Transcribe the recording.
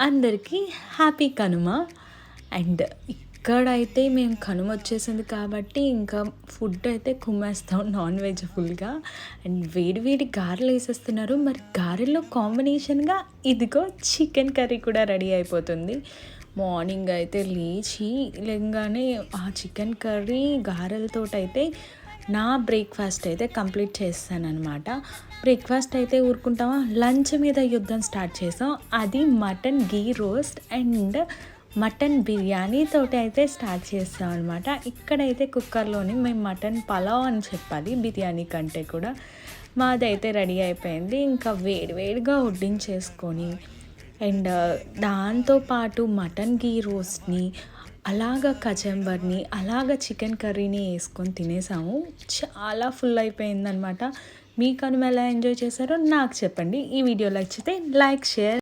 అందరికీ happy Kanuma. And ఇక్కడైతే మేము కనుమ వచ్చేసింది కాబట్టి ఇంకా ఫుడ్ అయితే కుమ్మేస్తాం నాన్ వెజ్ ఫుల్గా. అండ్ వేడి వేడి గారెలు వేసేస్తున్నారు. మరి గారెల్లో కాంబినేషన్గా ఇదిగో చికెన్ కర్రీ కూడా రెడీ అయిపోతుంది. మార్నింగ్ అయితే లేగానే ఆ చికెన్ కర్రీ గారెలతోటైతే నా బ్రేక్ఫాస్ట్ అయితే కంప్లీట్ చేస్తానన్నమాట. బ్రేక్ఫాస్ట్ అయితే ఊరుకుంటామా, లంచ్ మీద యుద్ధం స్టార్ట్ చేసాం. అది mutton ghee roast and mutton బిర్యానీతోటి అయితే స్టార్ట్ చేస్తాం అనమాట. ఇక్కడైతే కుక్కర్లోని మేము మటన్ పలావ్ అని చెప్పాలి, బిర్యానీ కంటే కూడా. మాదైతే రెడీ అయిపోయింది. ఇంకా వేడివేడిగా వడ్డించేసుకొని అండ్ దాంతోపాటు మటన్ గీ రోస్ట్ని, అలాగ కచంబర్ని, అలాగ చికెన్ కర్రీని వేసుకొని తినేసాము. చాలా ఫుల్ అయిపోయిందనమాట. మీ కనుమ ఎలా ఎంజాయ్ చేశారో నాకు చెప్పండి. ఈ వీడియో నచ్చితే లైక్, షేర్